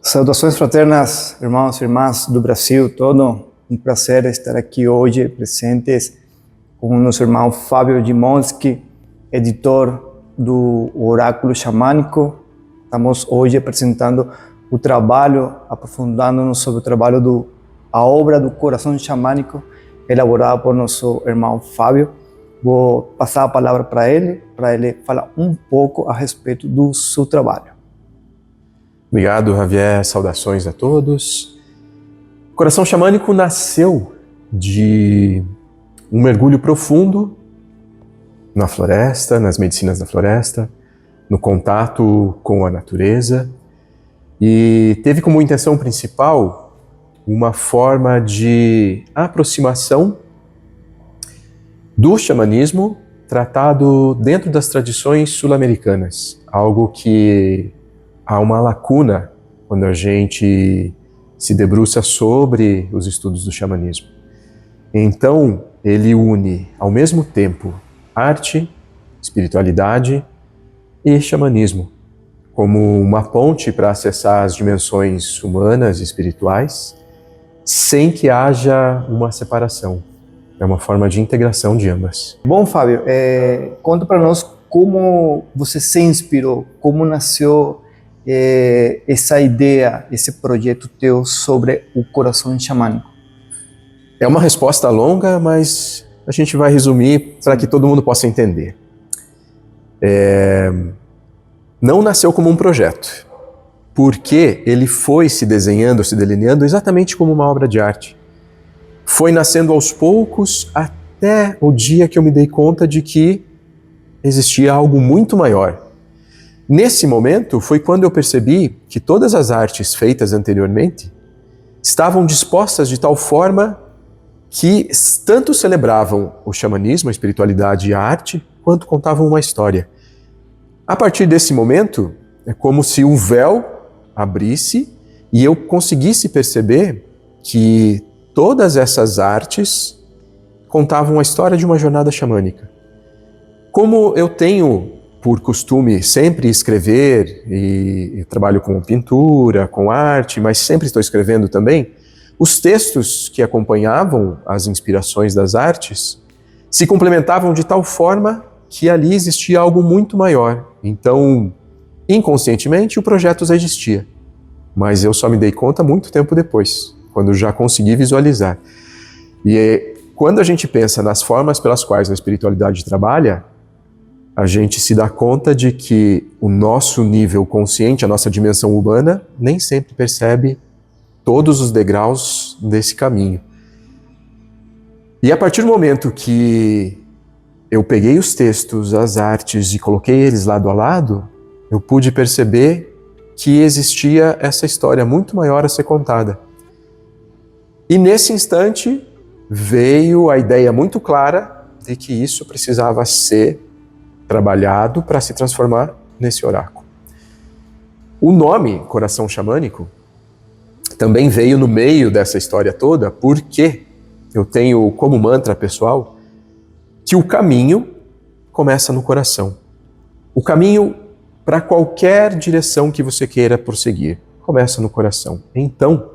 Saudações fraternas, irmãos e irmãs do Brasil todo. Um prazer estar aqui hoje presentes com o nosso irmão Fábio Dimonski, editor do Oráculo Xamânico. Estamos hoje apresentando o trabalho, aprofundando-nos sobre o trabalho a obra do Coração Xamânico, elaborada por nosso irmão Fábio. Vou passar a palavra para ele falar um pouco a respeito do seu trabalho. Obrigado, Javier. Saudações a todos. O Coração Xamânico nasceu de um mergulho profundo na floresta, nas medicinas da floresta, no contato com a natureza, e teve como intenção principal uma forma de aproximação do xamanismo tratado dentro das tradições sul-americanas, algo que há uma lacuna quando a gente se debruça sobre os estudos do xamanismo. Então, ele une ao mesmo tempo arte, espiritualidade e xamanismo, como uma ponte para acessar as dimensões humanas e espirituais, sem que haja uma separação. É uma forma de integração de ambas. Bom, Fábio, conta para nós como você se inspirou, como nasceu essa ideia, esse projeto teu sobre o Coração Xamânico. É uma resposta longa, mas a gente vai resumir para que todo mundo possa entender. Não nasceu como um projeto, porque ele foi se desenhando, se delineando exatamente como uma obra de arte. Foi nascendo aos poucos até o dia que eu me dei conta de que existia algo muito maior. Nesse momento foi quando eu percebi que todas as artes feitas anteriormente estavam dispostas de tal forma que tanto celebravam o xamanismo, a espiritualidade e a arte, quanto contavam uma história. A partir desse momento, é como se um véu abrisse e eu conseguisse perceber que todas essas artes contavam a história de uma jornada xamânica. Como eu tenho por costume sempre escrever, e trabalho com pintura, com arte, mas sempre estou escrevendo também, os textos que acompanhavam as inspirações das artes se complementavam de tal forma que ali existia algo muito maior. Então, inconscientemente, o projeto já existia, mas eu só me dei conta muito tempo depois, quando já consegui visualizar. E quando a gente pensa nas formas pelas quais a espiritualidade trabalha, a gente se dá conta de que o nosso nível consciente, a nossa dimensão humana, nem sempre percebe todos os degraus desse caminho. E a partir do momento que eu peguei os textos, as artes e coloquei eles lado a lado, eu pude perceber que existia essa história muito maior a ser contada. E nesse instante veio a ideia muito clara de que isso precisava ser trabalhado para se transformar nesse oráculo. O nome Coração Xamânico também veio no meio dessa história toda, porque eu tenho como mantra pessoal que o caminho começa no coração. O caminho para qualquer direção que você queira prosseguir começa no coração. Então,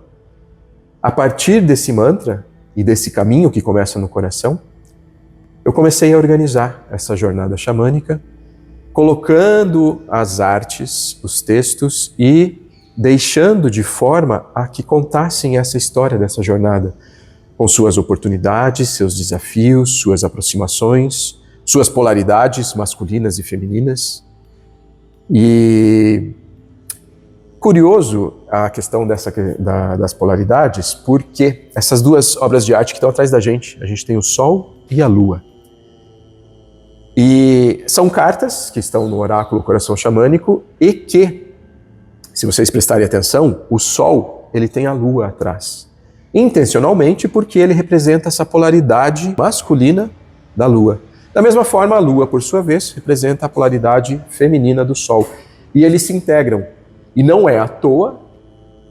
a partir desse mantra e desse caminho que começa no coração, eu comecei a organizar essa jornada xamânica, colocando as artes, os textos e deixando de forma a que contassem essa história dessa jornada, com suas oportunidades, seus desafios, suas aproximações, suas polaridades masculinas e femininas. E curioso a questão das polaridades, porque essas duas obras de arte que estão atrás da gente, a gente tem o Sol e a Lua. E são cartas que estão no oráculo Coração Xamânico e que, se vocês prestarem atenção, o Sol ele tem a Lua atrás. Intencionalmente porque ele representa essa polaridade masculina da Lua. Da mesma forma, a Lua, por sua vez, representa a polaridade feminina do Sol. E eles se integram. E não é à toa,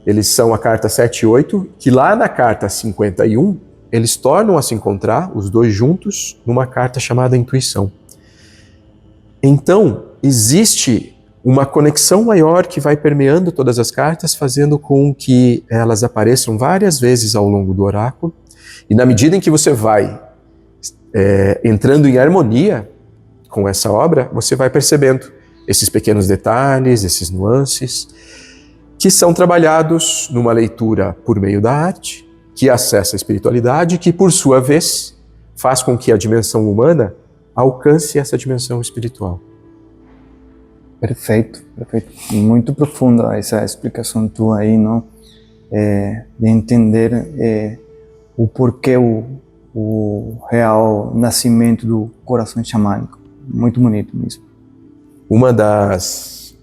eles são a carta 7 e 8, que lá na carta 51, eles tornam a se encontrar, os dois juntos, numa carta chamada Intuição. Então, existe uma conexão maior que vai permeando todas as cartas, fazendo com que elas apareçam várias vezes ao longo do oráculo. E na medida em que você vai entrando em harmonia com essa obra, você vai percebendo esses pequenos detalhes, esses nuances, que são trabalhados numa leitura por meio da arte, que acessa a espiritualidade, que por sua vez faz com que a dimensão humana alcance essa dimensão espiritual. Perfeito, perfeito. Muito profunda essa explicação tua aí, não? De entender o porquê, o real nascimento do coração xamânico. Muito bonito mesmo. Uma das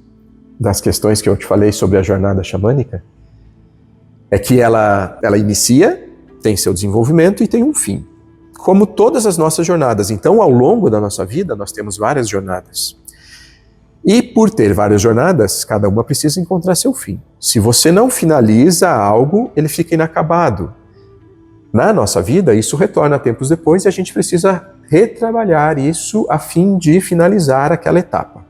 questões que eu te falei sobre a jornada xamânica é que ela inicia, tem seu desenvolvimento e tem um fim. Como todas as nossas jornadas. Então, ao longo da nossa vida, nós temos várias jornadas. E por ter várias jornadas, cada uma precisa encontrar seu fim. Se você não finaliza algo, ele fica inacabado. Na nossa vida, isso retorna tempos depois e a gente precisa retrabalhar isso a fim de finalizar aquela etapa.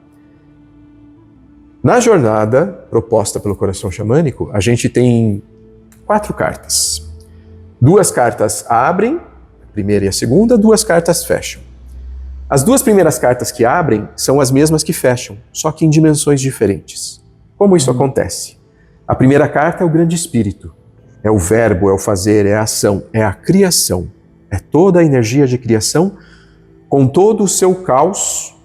Na jornada proposta pelo coração xamânico, a gente tem 4 cartas. 2 cartas abrem, a primeira e a segunda, 2 cartas fecham. As 2 primeiras cartas que abrem são as mesmas que fecham, só que em dimensões diferentes. Como isso acontece? A primeira carta é o grande espírito. É o verbo, é o fazer, é a ação, é a criação. É toda a energia de criação com todo o seu caos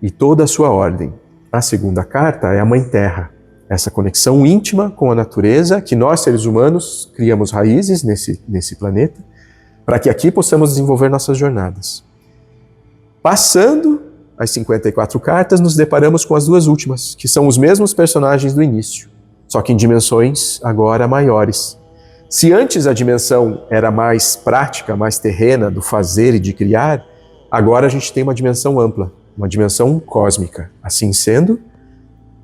e toda a sua ordem. A segunda carta é a Mãe Terra. Essa conexão íntima com a natureza que nós, seres humanos, criamos raízes nesse planeta para que aqui possamos desenvolver nossas jornadas. Passando as 54 cartas, nos deparamos com as 2 últimas, que são os mesmos personagens do início, só que em dimensões agora maiores. Se antes a dimensão era mais prática, mais terrena, do fazer e de criar, agora a gente tem uma dimensão ampla, uma dimensão cósmica. Assim sendo,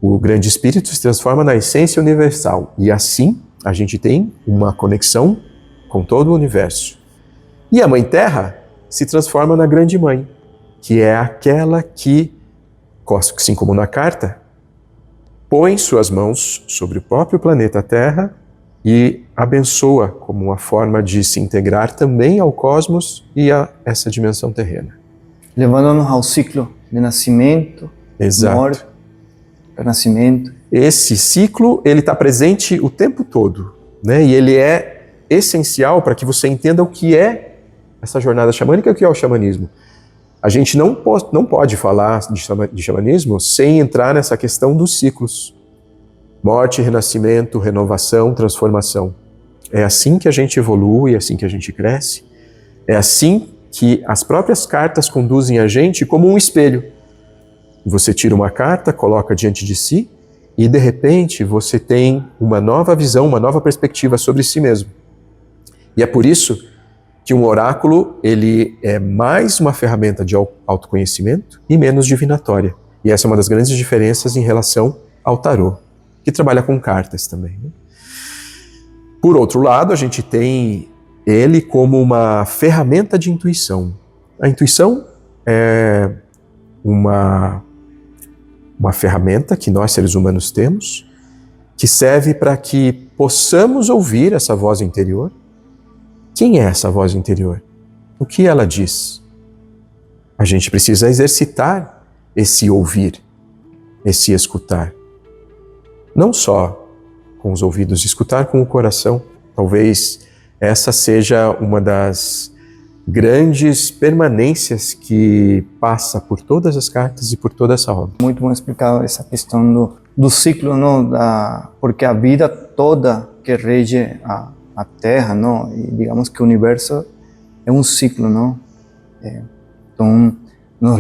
o grande espírito se transforma na essência universal e assim a gente tem uma conexão com todo o universo. E a Mãe Terra se transforma na Grande Mãe, que é aquela que, assim como na carta, põe suas mãos sobre o próprio planeta Terra e abençoa como uma forma de se integrar também ao cosmos e a essa dimensão terrena. Levando-nos ao ciclo de nascimento, morte, renascimento. Esse ciclo, ele está presente o tempo todo, né? E ele é essencial para que você entenda o que é essa jornada xamânica e o que é o xamanismo. A gente não pode falar de xamanismo sem entrar nessa questão dos ciclos. Morte, renascimento, renovação, transformação. É assim que a gente evolui, é assim que a gente cresce. É assim que as próprias cartas conduzem a gente como um espelho. Você tira uma carta, coloca diante de si e, de repente, você tem uma nova visão, uma nova perspectiva sobre si mesmo. E é por isso que um oráculo ele é mais uma ferramenta de autoconhecimento e menos divinatória. E essa é uma das grandes diferenças em relação ao tarô, que trabalha com cartas também, né? Por outro lado, a gente tem ele como uma ferramenta de intuição. A intuição é uma ferramenta que nós, seres humanos, temos, que serve para que possamos ouvir essa voz interior. Quem é essa voz interior? O que ela diz? A gente precisa exercitar esse ouvir, esse escutar. Não só com os ouvidos, escutar com o coração. Talvez essa seja uma das grandes permanências que passa por todas as cartas e por toda essa obra. Muito bom explicado essa questão do ciclo, não? Porque a vida toda que rege a Terra, não? E digamos que o universo é um ciclo, não? Então nos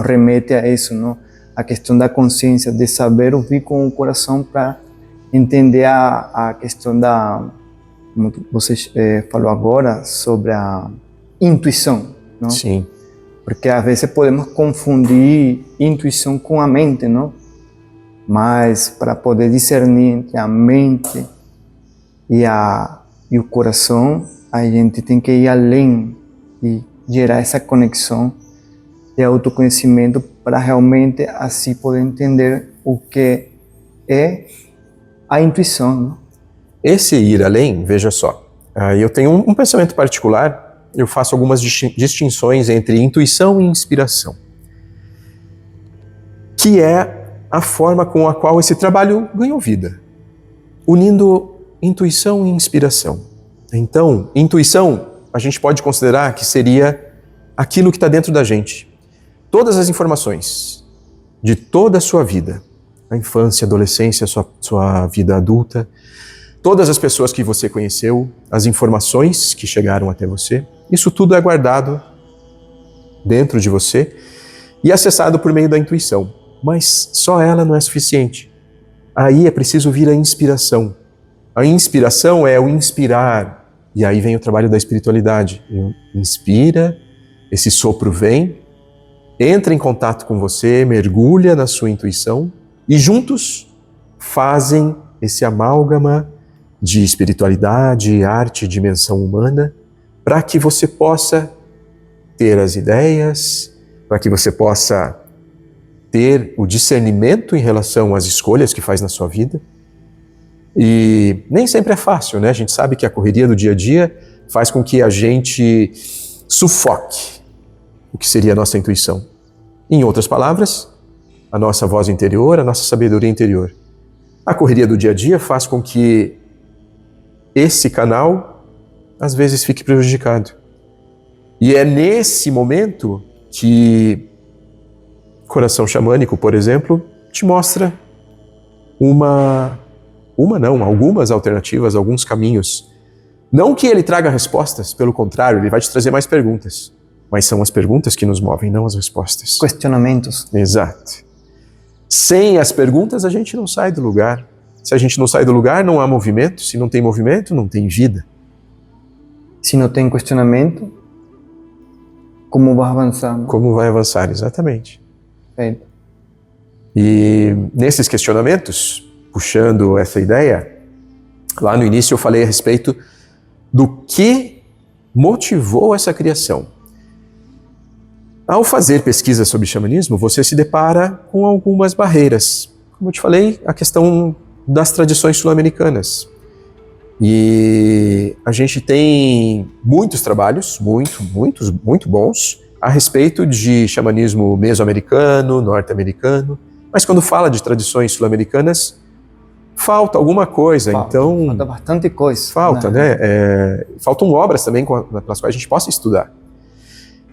remete a isso, não? A questão da consciência, de saber ouvir com o coração para entender a questão como você falou agora, sobre a intuição, não? Sim. Porque às vezes podemos confundir intuição com a mente, não? Mas para poder discernir entre a mente e o coração, a gente tem que ir além e gerar essa conexão de autoconhecimento para realmente assim poder entender o que é a intuição, não? Esse ir além, veja só, eu tenho um pensamento particular, eu faço algumas distinções entre intuição e inspiração, que é a forma com a qual esse trabalho ganhou vida, unindo intuição e inspiração. Então, intuição, a gente pode considerar que seria aquilo que está dentro da gente. Todas as informações de toda a sua vida, a infância, a adolescência, sua vida adulta, todas as pessoas que você conheceu, as informações que chegaram até você, isso tudo é guardado dentro de você e acessado por meio da intuição. Mas só ela não é suficiente. Aí é preciso vir a inspiração. A inspiração é o inspirar. E aí vem o trabalho da espiritualidade. Inspira, esse sopro vem, entra em contato com você, mergulha na sua intuição e juntos fazem esse amálgama de espiritualidade, arte, dimensão humana, para que você possa ter as ideias, para que você possa ter o discernimento em relação às escolhas que faz na sua vida. E nem sempre é fácil, né? A gente sabe que a correria do dia a dia faz com que a gente sufoque o que seria a nossa intuição. Em outras palavras, a nossa voz interior, a nossa sabedoria interior. A correria do dia a dia faz com que esse canal, às vezes, fique prejudicado. E é nesse momento que Coração Xamânico, por exemplo, te mostra algumas alternativas, alguns caminhos. Não que ele traga respostas, pelo contrário, ele vai te trazer mais perguntas. Mas são as perguntas que nos movem, não as respostas. Questionamentos. Exato. Sem as perguntas, a gente não sai do lugar. Se a gente não sai do lugar, não há movimento. Se não tem movimento, não tem vida. Se não tem questionamento, como vai avançar? Não? Como vai avançar, exatamente. É. E nesses questionamentos, puxando essa ideia, lá no início eu falei a respeito do que motivou essa criação. Ao fazer pesquisa sobre xamanismo, você se depara com algumas barreiras. Como eu te falei, a questão das tradições sul-americanas. E a gente tem muitos trabalhos, muito bons, a respeito de xamanismo mesoamericano, norte-americano, mas quando fala de tradições sul-americanas, falta alguma coisa. Falta bastante coisa. Falta, né? Faltam obras também pelas quais a gente possa estudar.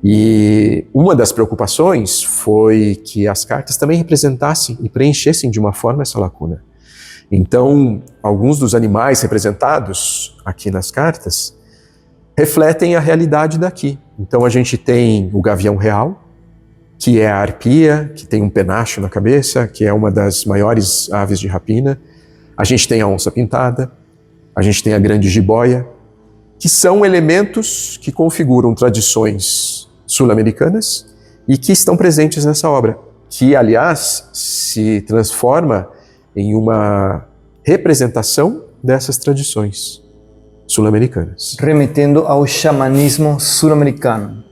E uma das preocupações foi que as cartas também representassem e preenchessem de uma forma essa lacuna. Então, alguns dos animais representados aqui nas cartas refletem a realidade daqui. Então a gente tem o gavião real, que é a arpia, que tem um penacho na cabeça, que é uma das maiores aves de rapina. A gente tem a onça pintada, a gente tem a grande jiboia, que são elementos que configuram tradições sul-americanas e que estão presentes nessa obra, que, aliás, se transforma em uma representação dessas tradições sul-americanas. Remetendo ao xamanismo sul-americano.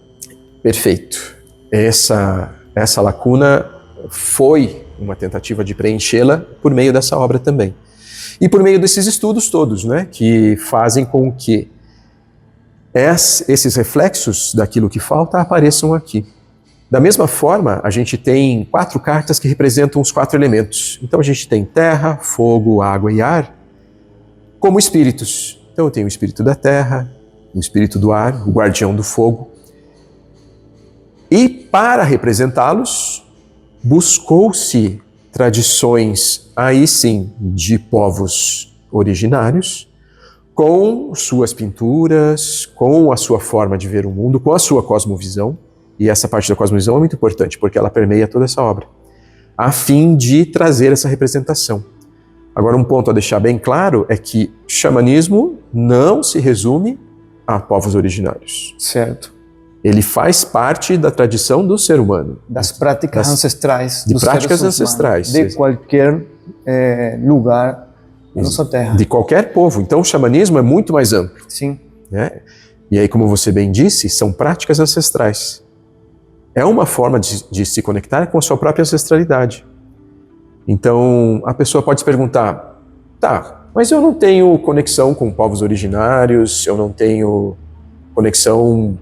Perfeito. Essa lacuna foi uma tentativa de preenchê-la por meio dessa obra também. E por meio desses estudos todos, né, que fazem com que esses reflexos daquilo que falta apareçam aqui. Da mesma forma, a gente tem 4 cartas que representam os 4 elementos. Então a gente tem terra, fogo, água e ar como espíritos. Então eu tenho o espírito da terra, o espírito do ar, o guardião do fogo. E para representá-los, buscou-se tradições, aí sim, de povos originários, com suas pinturas, com a sua forma de ver o mundo, com a sua cosmovisão. E essa parte da cosmovisão é muito importante, porque ela permeia toda essa obra, a fim de trazer essa representação. Agora, um ponto a deixar bem claro é que xamanismo não se resume a povos originários. Certo. Ele faz parte da tradição do ser humano. Das práticas ancestrais. De práticas ancestrais. De qualquer lugar da nossa terra. De qualquer povo. Então o xamanismo é muito mais amplo. Sim. Né? E aí, como você bem disse, são práticas ancestrais. é uma forma de se conectar com a sua própria ancestralidade. Então, a pessoa pode se perguntar, tá, mas eu não tenho conexão com povos originários, eu não tenho conexão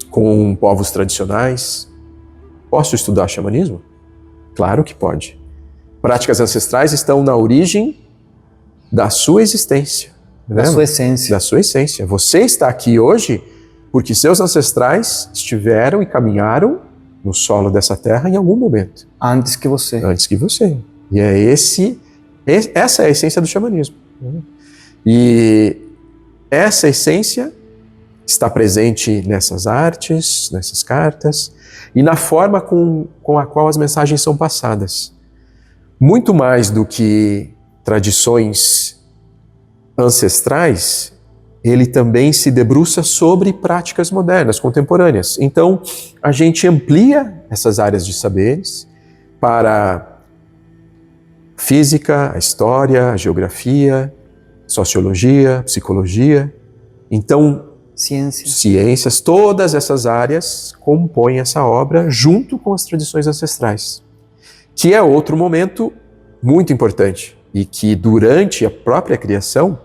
com povos tradicionais. Posso estudar xamanismo? Claro que pode. Práticas ancestrais estão na origem da sua existência. Da sua essência. Da sua essência. Você está aqui hoje porque seus ancestrais estiveram e caminharam no solo dessa terra em algum momento. Antes que você. Antes que você. E essa é a essência do xamanismo. E essa essência está presente nessas artes, nessas cartas e na forma com a qual as mensagens são passadas. Muito mais do que tradições ancestrais, ele também se debruça sobre práticas modernas, contemporâneas. Então, a gente amplia essas áreas de saberes para física, a história, a geografia, sociologia, psicologia. Então, ciências, todas essas áreas compõem essa obra junto com as tradições ancestrais, que é outro momento muito importante e que durante a própria criação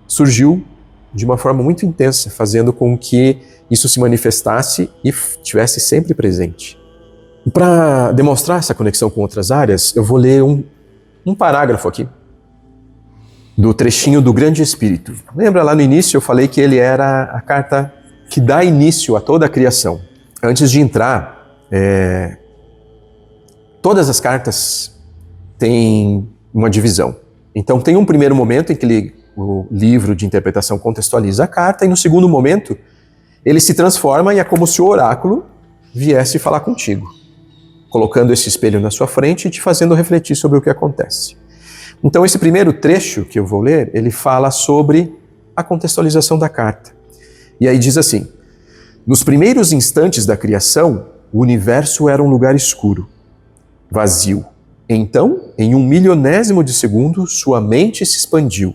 surgiu de uma forma muito intensa, fazendo com que isso se manifestasse e estivesse sempre presente. Para demonstrar essa conexão com outras áreas, eu vou ler um parágrafo aqui do trechinho do Grande Espírito. Lembra lá no início eu falei que ele era a carta que dá início a toda a criação. Antes de entrar, todas as cartas têm uma divisão. Então tem um primeiro momento em que o livro de interpretação contextualiza a carta e no segundo momento ele se transforma e é como se o oráculo viesse falar contigo, colocando esse espelho na sua frente e te fazendo refletir sobre o que acontece. Então esse primeiro trecho que eu vou ler, ele fala sobre a contextualização da carta. E aí diz assim: nos primeiros instantes da criação, o universo era um lugar escuro, vazio. Então, em 1/1000º de segundo, sua mente se expandiu.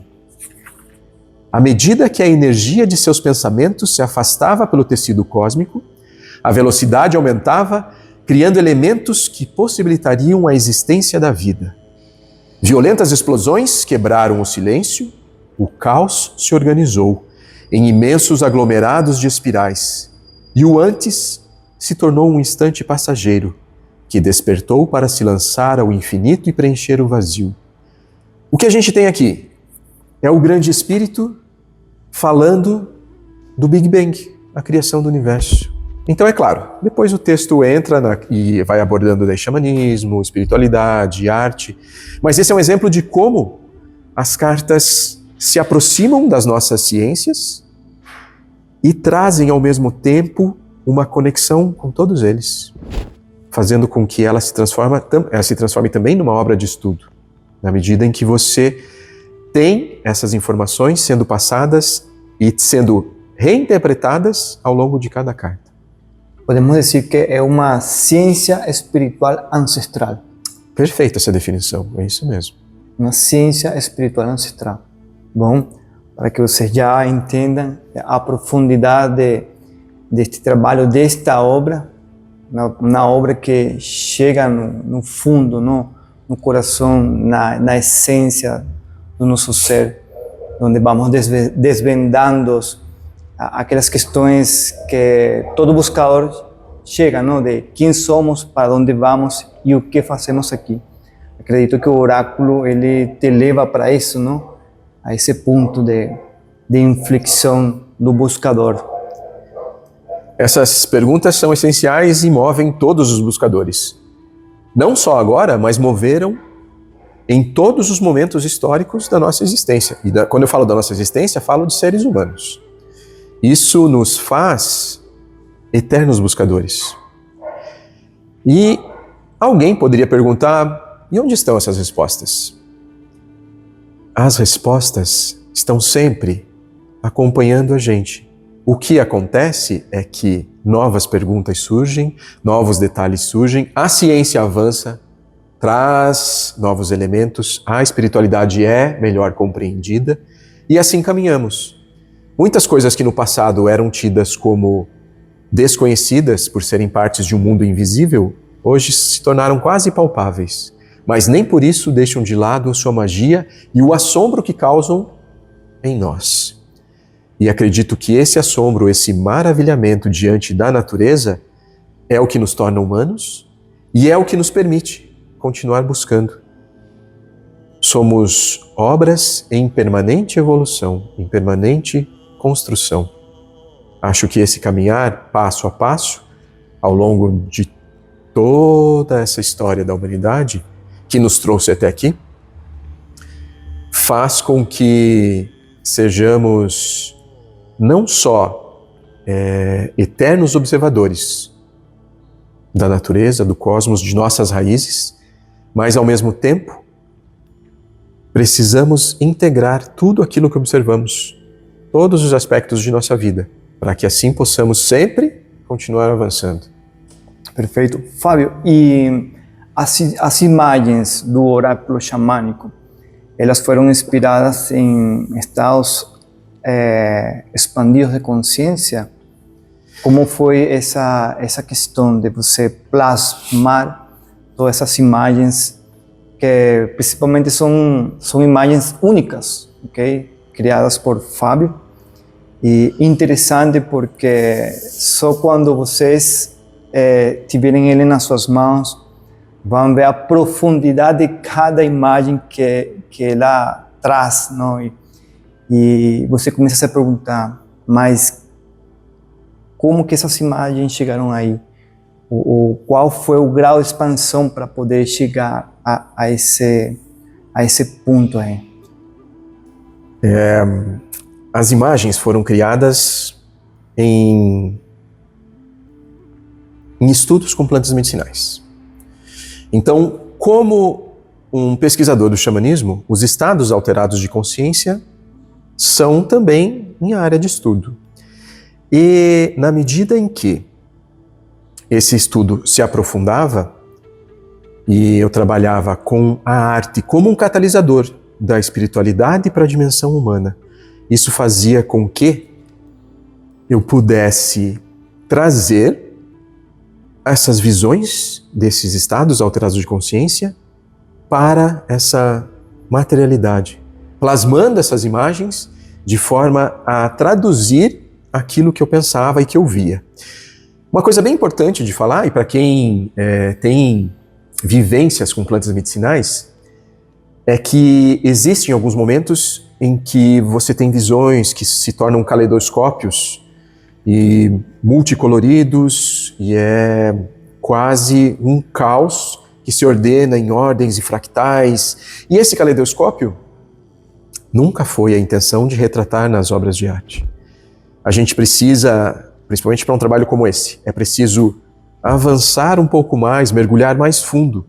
À medida que a energia de seus pensamentos se afastava pelo tecido cósmico, a velocidade aumentava, criando elementos que possibilitariam a existência da vida. Violentas explosões quebraram o silêncio, o caos se organizou em imensos aglomerados de espirais, e o antes se tornou um instante passageiro, que despertou para se lançar ao infinito e preencher o vazio. O que a gente tem aqui é o Grande Espírito falando do Big Bang, a criação do universo. Então é claro, depois o texto entra e vai abordando daí xamanismo, espiritualidade, arte, mas esse é um exemplo de como as cartas se aproximam das nossas ciências e trazem ao mesmo tempo uma conexão com todos eles, fazendo com que ela se transforme também numa obra de estudo, na medida em que você tem essas informações sendo passadas e sendo reinterpretadas ao longo de cada carta. Podemos dizer que é uma ciência espiritual ancestral. Perfeita essa definição, é isso mesmo. Uma ciência espiritual ancestral. Bom, para que vocês já entendam a profundidade deste trabalho, desta obra, na obra que chega no fundo, no coração, na essência do nosso ser, onde vamos desvendando aquelas questões que todo buscador chega, de quem somos, para onde vamos e o que fazemos aqui. Acredito que o oráculo ele te leva para isso, a esse ponto de inflexão do buscador. Essas perguntas são essenciais e movem todos os buscadores. Não só agora, mas moveram em todos os momentos históricos da nossa existência. E quando eu falo da nossa existência, falo de seres humanos. Isso nos faz eternos buscadores. E alguém poderia perguntar, e onde estão essas respostas? As respostas estão sempre acompanhando a gente. O que acontece é que novas perguntas surgem, novos detalhes surgem, a ciência avança, traz novos elementos, a espiritualidade é melhor compreendida e assim caminhamos. Muitas coisas que no passado eram tidas como desconhecidas por serem partes de um mundo invisível, hoje se tornaram quase palpáveis, mas nem por isso deixam de lado a sua magia e o assombro que causam em nós. E acredito que esse assombro, esse maravilhamento diante da natureza é o que nos torna humanos e é o que nos permite continuar buscando. Somos obras em permanente evolução, em permanente construção. Acho que esse caminhar passo a passo, ao longo de toda essa história da humanidade, que nos trouxe até aqui, faz com que sejamos não só eternos observadores da natureza, do cosmos, de nossas raízes, mas ao mesmo tempo precisamos integrar tudo aquilo que observamos, todos os aspectos de nossa vida, para que assim possamos sempre continuar avançando. Perfeito. Fábio, e as imagens do oráculo xamânico, elas foram inspiradas em estados expandidos de consciência? Como foi essa questão de você plasmar todas essas imagens que principalmente são imagens únicas, ok? Criadas por Fábio. E interessante porque só quando vocês tiverem ele nas suas mãos, vão ver a profundidade de cada imagem que ela traz, não? E você começa a se perguntar, mas como que essas imagens chegaram aí? Qual foi o grau de expansão para poder chegar a esse ponto aí? As imagens foram criadas em estudos com plantas medicinais. Então, como um pesquisador do xamanismo, os estados alterados de consciência são também minha área de estudo. E na medida em que esse estudo se aprofundava e eu trabalhava com a arte como um catalisador da espiritualidade para a dimensão humana, isso fazia com que eu pudesse trazer essas visões desses estados alterados de consciência para essa materialidade, plasmando essas imagens de forma a traduzir aquilo que eu pensava e que eu via. Uma coisa bem importante de falar, e para quem tem vivências com plantas medicinais, é que existem alguns momentos em que você tem visões que se tornam caleidoscópios e multicoloridos, e é quase um caos que se ordena em ordens e fractais. E esse caleidoscópio nunca foi a intenção de retratar nas obras de arte. A gente precisa, principalmente para um trabalho como esse, é preciso avançar um pouco mais, mergulhar mais fundo,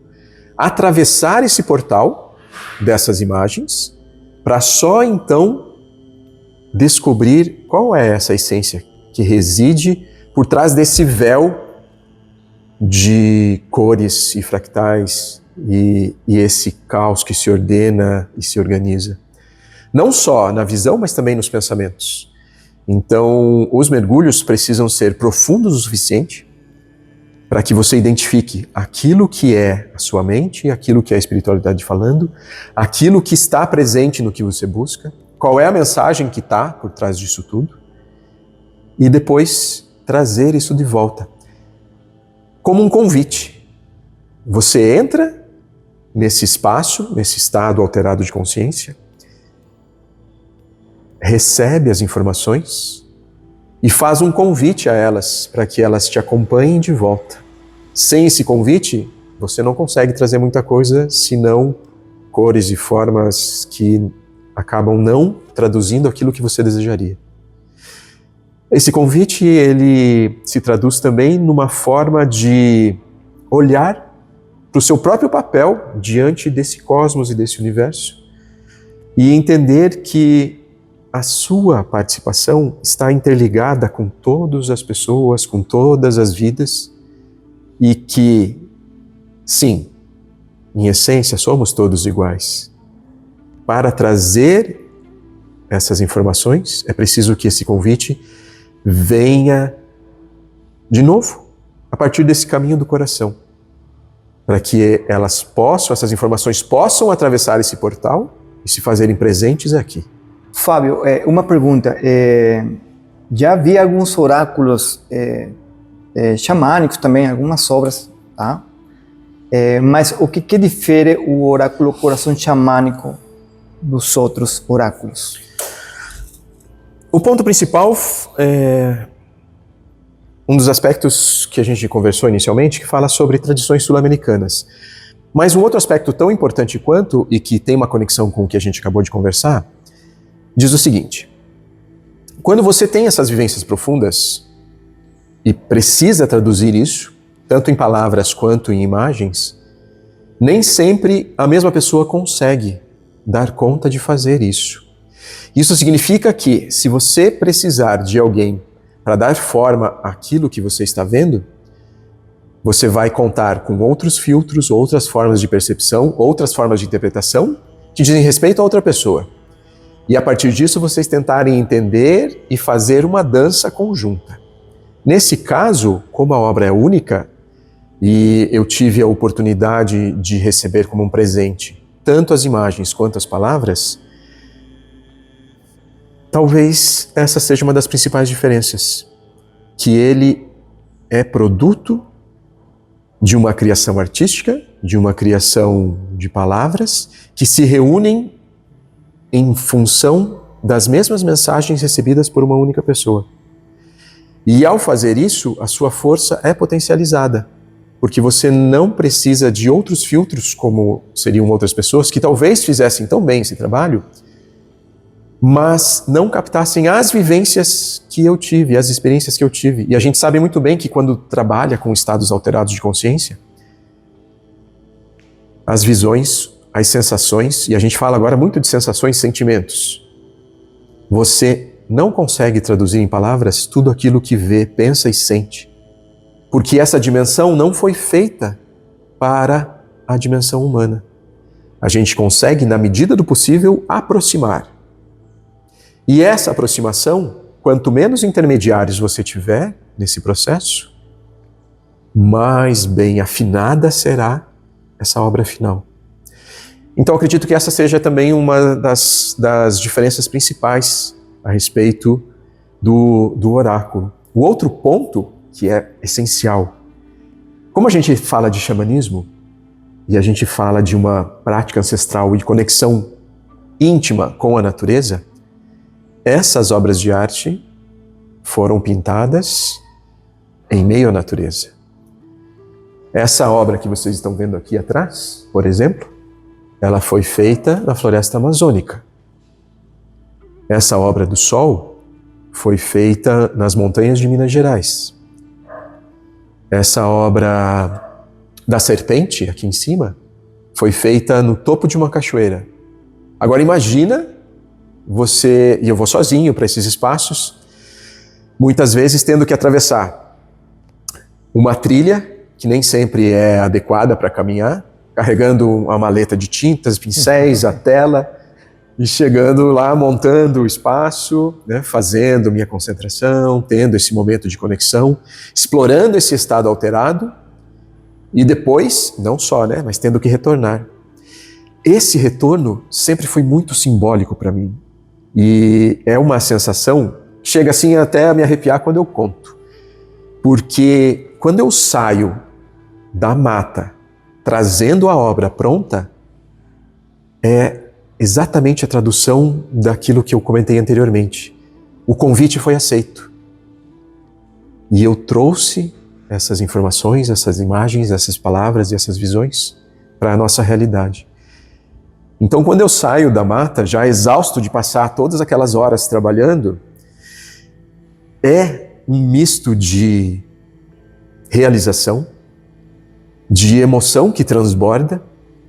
atravessar esse portal dessas imagens, para só então descobrir qual é essa essência que reside por trás desse véu de cores e fractais e esse caos que se ordena e se organiza. Não só na visão, mas também nos pensamentos. Então, os mergulhos precisam ser profundos o suficiente para que você identifique aquilo que é a sua mente, aquilo que é a espiritualidade falando, aquilo que está presente no que você busca, qual é a mensagem que está por trás disso tudo, e depois trazer isso de volta, como um convite. Você entra nesse espaço, nesse estado alterado de consciência, recebe as informações e faz um convite a elas para que elas te acompanhem de volta. Sem esse convite, você não consegue trazer muita coisa, senão cores e formas que acabam não traduzindo aquilo que você desejaria. Esse convite, ele se traduz também numa forma de olhar para o seu próprio papel diante desse cosmos e desse universo e entender que a sua participação está interligada com todas as pessoas, com todas as vidas, e que, sim, em essência, somos todos iguais. Para trazer essas informações, é preciso que esse convite venha de novo, a partir desse caminho do coração, para que essas informações possam atravessar esse portal e se fazerem presentes aqui. Fábio, uma pergunta. Já vi alguns oráculos xamânicos também, algumas obras, tá? Mas o que difere o oráculo coração xamânico dos outros oráculos? O ponto principal é um dos aspectos que a gente conversou inicialmente, que fala sobre tradições sul-americanas. Mas um outro aspecto tão importante quanto, e que tem uma conexão com o que a gente acabou de conversar, diz o seguinte: quando você tem essas vivências profundas e precisa traduzir isso, tanto em palavras quanto em imagens, nem sempre a mesma pessoa consegue dar conta de fazer isso. Isso significa que, se você precisar de alguém para dar forma àquilo que você está vendo, você vai contar com outros filtros, outras formas de percepção, outras formas de interpretação que dizem respeito a outra pessoa. E a partir disso vocês tentarem entender e fazer uma dança conjunta. Nesse caso, como a obra é única, e eu tive a oportunidade de receber como um presente tanto as imagens quanto as palavras, talvez essa seja uma das principais diferenças, que ele é produto de uma criação artística, de uma criação de palavras, que se reúnem em função das mesmas mensagens recebidas por uma única pessoa. E ao fazer isso, a sua força é potencializada, porque você não precisa de outros filtros, como seriam outras pessoas, que talvez fizessem tão bem esse trabalho, mas não captassem as vivências que eu tive, as experiências que eu tive. E a gente sabe muito bem que quando trabalha com estados alterados de consciência, as visões, as sensações, e a gente fala agora muito de sensações e sentimentos, você não consegue traduzir em palavras tudo aquilo que vê, pensa e sente, porque essa dimensão não foi feita para a dimensão humana. A gente consegue, na medida do possível, aproximar. E essa aproximação, quanto menos intermediários você tiver nesse processo, mais bem afinada será essa obra final. Então, acredito que essa seja também uma das diferenças principais a respeito do oráculo. O outro ponto, que é essencial, como a gente fala de xamanismo, e a gente fala de uma prática ancestral e de conexão íntima com a natureza, essas obras de arte foram pintadas em meio à natureza. Essa obra que vocês estão vendo aqui atrás, por exemplo, ela foi feita na floresta amazônica. Essa obra do Sol foi feita nas montanhas de Minas Gerais. Essa obra da serpente, aqui em cima, foi feita no topo de uma cachoeira. Agora imagina você, e eu vou sozinho para esses espaços, muitas vezes tendo que atravessar uma trilha que nem sempre é adequada para caminhar, carregando uma maleta de tintas, pincéis, a tela, e chegando lá, montando o espaço, né, fazendo minha concentração, tendo esse momento de conexão, explorando esse estado alterado, e depois, não só, né, mas tendo que retornar. Esse retorno sempre foi muito simbólico para mim. E é uma sensação que chega assim até a me arrepiar quando eu conto. Porque quando eu saio da mata trazendo a obra pronta, é exatamente a tradução daquilo que eu comentei anteriormente. O convite foi aceito. E eu trouxe essas informações, essas imagens, essas palavras e essas visões para a nossa realidade. Então, quando eu saio da mata, já exausto de passar todas aquelas horas trabalhando, é um misto de realização, de emoção que transborda,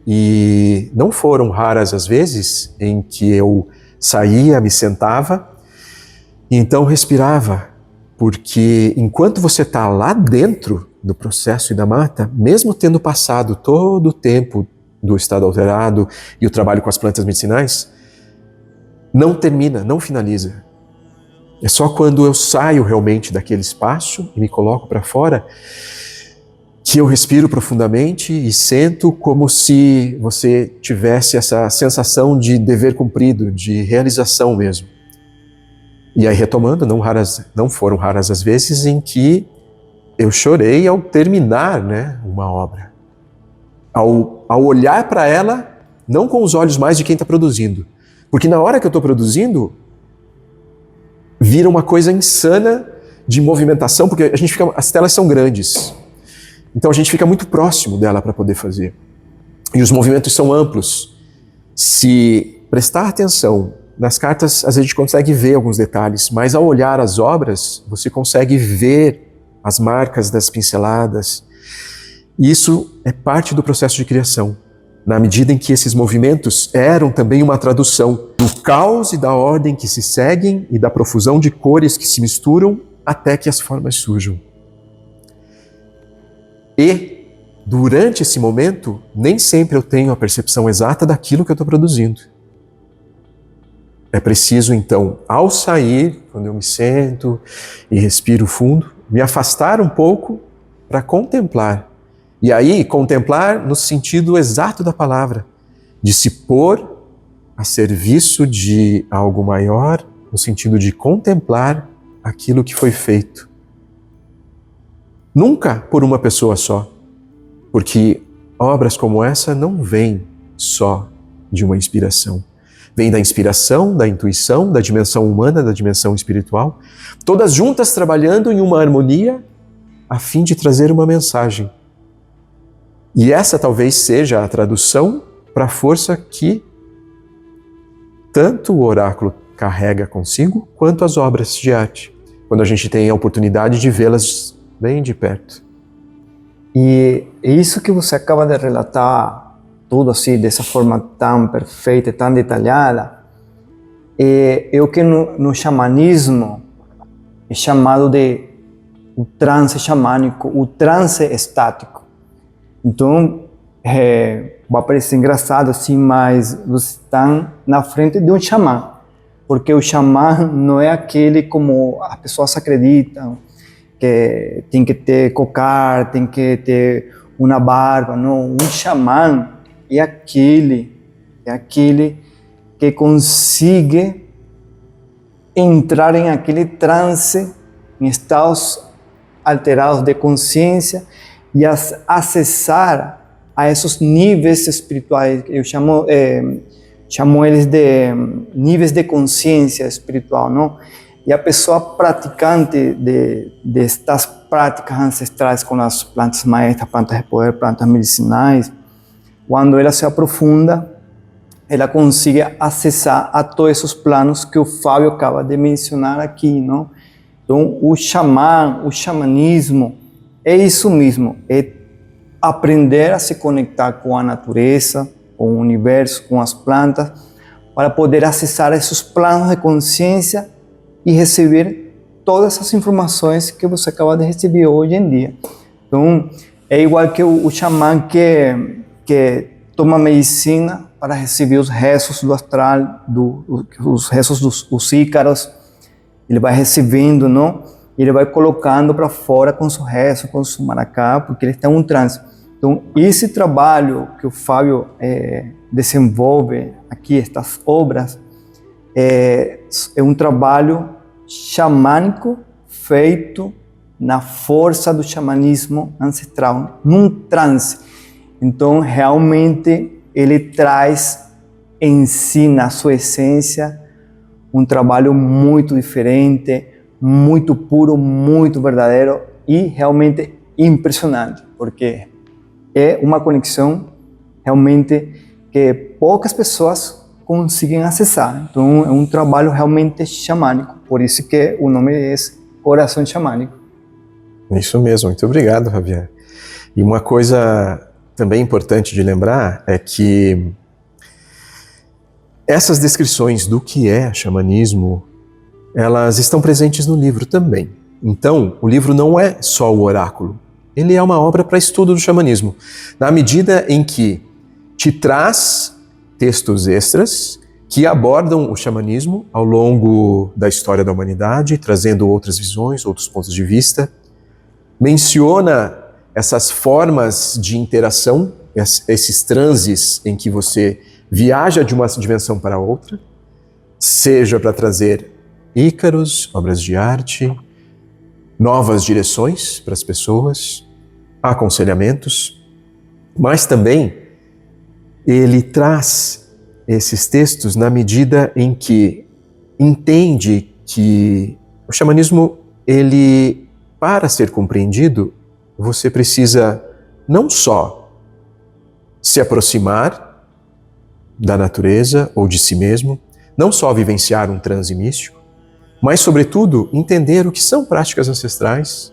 e não foram raras as vezes em que eu saía, me sentava, e então respirava, porque enquanto você está lá dentro do processo e da mata, mesmo tendo passado todo o tempo do estado alterado e o trabalho com as plantas medicinais, não termina, não finaliza. É só quando eu saio realmente daquele espaço e me coloco para fora que eu respiro profundamente e sento como se você tivesse essa sensação de dever cumprido, de realização mesmo. E aí, retomando, não foram raras as vezes em que eu chorei ao terminar, né, uma obra. Ao olhar para ela, não com os olhos mais de quem está produzindo. Porque na hora que eu estou produzindo, vira uma coisa insana de movimentação, porque as telas são grandes. Então a gente fica muito próximo dela para poder fazer. E os movimentos são amplos. Se prestar atenção nas cartas, às vezes a gente consegue ver alguns detalhes, mas ao olhar as obras, você consegue ver as marcas das pinceladas. E isso é parte do processo de criação, na medida em que esses movimentos eram também uma tradução do caos e da ordem que se seguem e da profusão de cores que se misturam até que as formas surjam. E, durante esse momento, nem sempre eu tenho a percepção exata daquilo que eu estou produzindo. É preciso, então, ao sair, quando eu me sento e respiro fundo, me afastar um pouco para contemplar. E aí, contemplar no sentido exato da palavra, de se pôr a serviço de algo maior, no sentido de contemplar aquilo que foi feito. Nunca por uma pessoa só, porque obras como essa não vêm só de uma inspiração. Vem da inspiração, da intuição, da dimensão humana, da dimensão espiritual, todas juntas trabalhando em uma harmonia a fim de trazer uma mensagem. E essa talvez seja a tradução para a força que tanto o oráculo carrega consigo, quanto as obras de arte, quando a gente tem a oportunidade de vê-las bem de perto. E isso que você acaba de relatar, tudo assim, dessa forma tão perfeita, tão detalhada, é o que no xamanismo é chamado de o transe xamânico, o transe estático. Então, vai parecer engraçado assim, mas vocês estão na frente de um xamã, porque o xamã não é aquele como as pessoas acreditam, que tem que ter cocar, tem que ter uma barba. Não, um xamã é aquele que consegue entrar em aquele transe, em estados alterados de consciência e acessar a esses níveis espirituais. Eu chamo eles de níveis de consciência espiritual, não? E a pessoa praticante destas práticas ancestrais com as plantas maestras, plantas de poder, plantas medicinais, quando ela se aprofunda, ela consegue acessar a todos esses planos que o Fábio acaba de mencionar aqui, não? Então, o xamã, o xamanismo, é isso mesmo, é aprender a se conectar com a natureza, com o universo, com as plantas, para poder acessar esses planos de consciência e receber todas as informações que você acaba de receber hoje em dia. Então, é igual que o xamã que toma medicina para receber os restos do astral, os restos dos ícaros. Ele vai recebendo, não? E ele vai colocando para fora com seu resto, com seu maracá, porque ele está em um transe. Então, esse trabalho que o Fábio desenvolve aqui, estas obras, é um trabalho xamânico feito na força do xamanismo ancestral, num transe. Então, realmente, ele traz em si, na sua essência, um trabalho muito diferente, muito puro, muito verdadeiro e realmente impressionante, porque é uma conexão realmente que poucas pessoas conseguem acessar. Então, é um trabalho realmente xamânico, por isso que o nome é Coração Xamânico. Isso mesmo, muito obrigado, Javier. E uma coisa também importante de lembrar é que essas descrições do que é xamanismo, elas estão presentes no livro também. Então, o livro não é só o oráculo, ele é uma obra para estudo do xamanismo, na medida em que te traz textos extras que abordam o xamanismo ao longo da história da humanidade, trazendo outras visões, outros pontos de vista. Menciona essas formas de interação, esses transes em que você viaja de uma dimensão para outra, seja para trazer ícaros, obras de arte, novas direções para as pessoas, aconselhamentos, mas também ele traz esses textos na medida em que entende que o xamanismo, ele, para ser compreendido, você precisa não só se aproximar da natureza ou de si mesmo, não só vivenciar um transe místico, mas, sobretudo, entender o que são práticas ancestrais,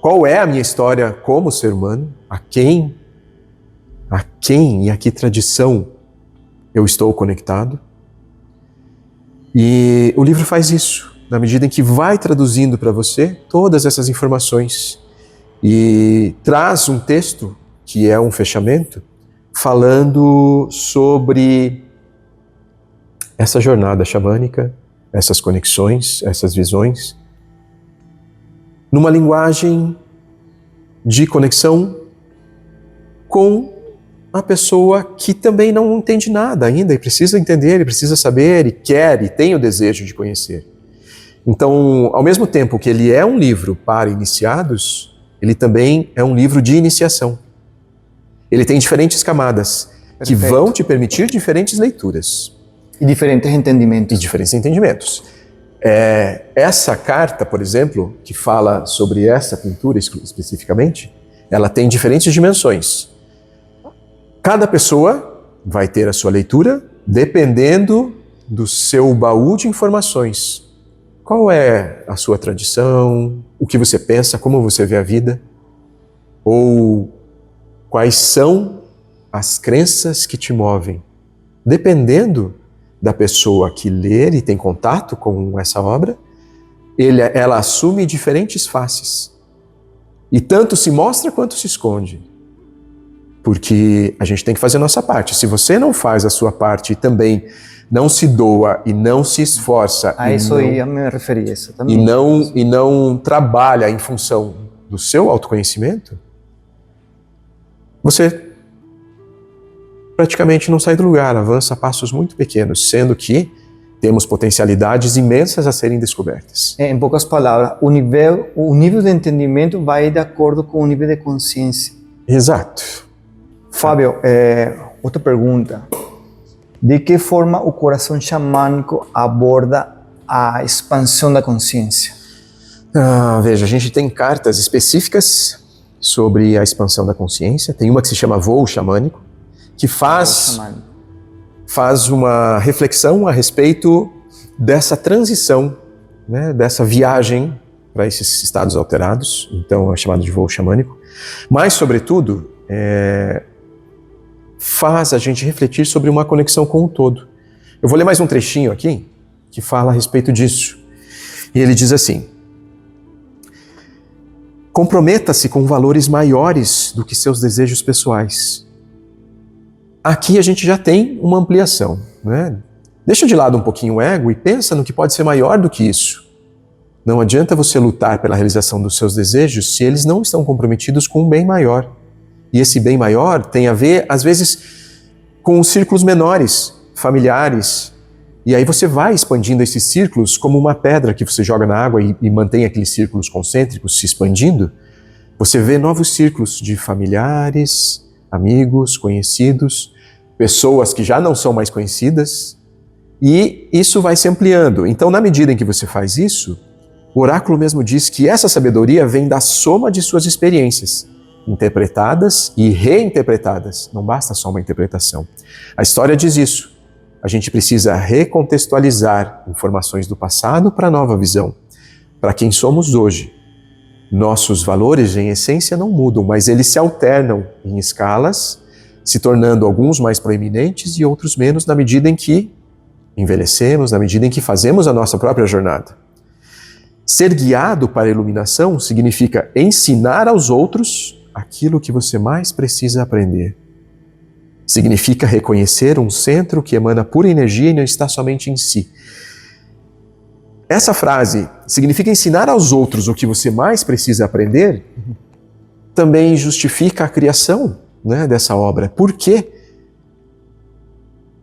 qual é a minha história como ser humano, a quem e a que tradição eu estou conectado. E o livro faz isso, na medida em que vai traduzindo para você todas essas informações e traz um texto, que é um fechamento, falando sobre essa jornada xamânica, essas conexões, essas visões, numa linguagem de conexão com a pessoa que também não entende nada ainda e precisa entender, e precisa saber, e quer, e tem o desejo de conhecer. Então, ao mesmo tempo que ele é um livro para iniciados, ele também é um livro de iniciação. Ele tem diferentes camadas que vão te permitir diferentes leituras. E diferentes entendimentos. E diferentes entendimentos. Essa carta, por exemplo, que fala sobre essa pintura especificamente, ela tem diferentes dimensões. Cada pessoa vai ter a sua leitura dependendo do seu baú de informações. Qual é a sua tradição? O que você pensa? Como você vê a vida? Ou quais são as crenças que te movem? Dependendo da pessoa que lê e tem contato com essa obra, ela assume diferentes faces. E tanto se mostra quanto se esconde. Porque a gente tem que fazer a nossa parte. Se você não faz a sua parte e também não se doa e não se esforça... A isso eu ia me referir, exatamente. E não trabalha em função do seu autoconhecimento, você praticamente não sai do lugar, avança a passos muito pequenos, sendo que temos potencialidades imensas a serem descobertas. Em poucas palavras, o nível de entendimento vai de acordo com o nível de consciência. Exato. Fábio, outra pergunta. De que forma o coração xamânico aborda a expansão da consciência? Veja, a gente tem cartas específicas sobre a expansão da consciência. Tem uma que se chama Voo Xamânico, que faz uma reflexão a respeito dessa transição, né, dessa viagem para esses estados alterados. Então é chamado de voo xamânico. Mas, sobretudo, faz a gente refletir sobre uma conexão com o todo. Eu vou ler mais um trechinho aqui que fala a respeito disso. E ele diz assim: comprometa-se com valores maiores do que seus desejos pessoais. Aqui a gente já tem uma ampliação, né? Deixa de lado um pouquinho o ego e pensa no que pode ser maior do que isso. Não adianta você lutar pela realização dos seus desejos se eles não estão comprometidos com um bem maior. E esse bem maior tem a ver, às vezes, com os círculos menores, familiares. E aí você vai expandindo esses círculos como uma pedra que você joga na água e mantém aqueles círculos concêntricos se expandindo. Você vê novos círculos de familiares, amigos, conhecidos, pessoas que já não são mais conhecidas, e isso vai se ampliando. Então, na medida em que você faz isso, o oráculo mesmo diz que essa sabedoria vem da soma de suas experiências, interpretadas e reinterpretadas. Não basta só uma interpretação. A história diz isso. A gente precisa recontextualizar informações do passado para a nova visão, para quem somos hoje. Nossos valores, em essência, não mudam, mas eles se alternam em escalas, se tornando alguns mais proeminentes e outros menos na medida em que envelhecemos, na medida em que fazemos a nossa própria jornada. Ser guiado para a iluminação significa ensinar aos outros aquilo que você mais precisa aprender. Significa reconhecer um centro que emana pura energia e não está somente em si. Essa frase significa ensinar aos outros o que você mais precisa aprender, também justifica a criação, né, dessa obra. Por quê?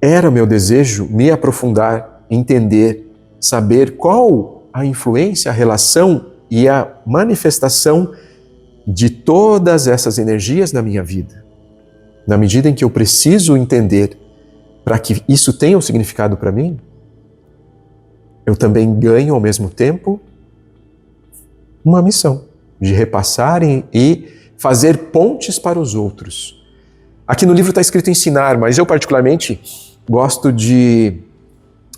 Era o meu desejo me aprofundar, entender, saber qual a influência, a relação e a manifestação de todas essas energias na minha vida. Na medida em que eu preciso entender para que isso tenha um significado para mim, eu também ganho ao mesmo tempo uma missão de repassar e fazer pontes para os outros. Aqui no livro está escrito ensinar, mas eu particularmente gosto de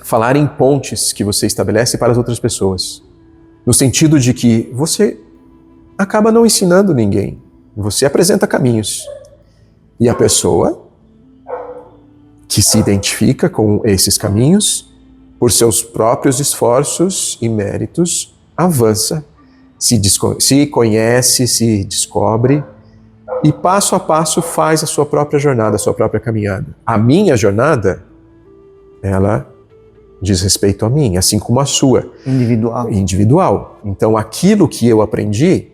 falar em pontes que você estabelece para as outras pessoas. No sentido de que você acaba não ensinando ninguém. Você apresenta caminhos. E a pessoa que se identifica com esses caminhos, por seus próprios esforços e méritos, avança, se conhece, se descobre e passo a passo faz a sua própria jornada, a sua própria caminhada. A minha jornada, ela diz respeito a mim, assim como a sua. Individual. Então, aquilo que eu aprendi,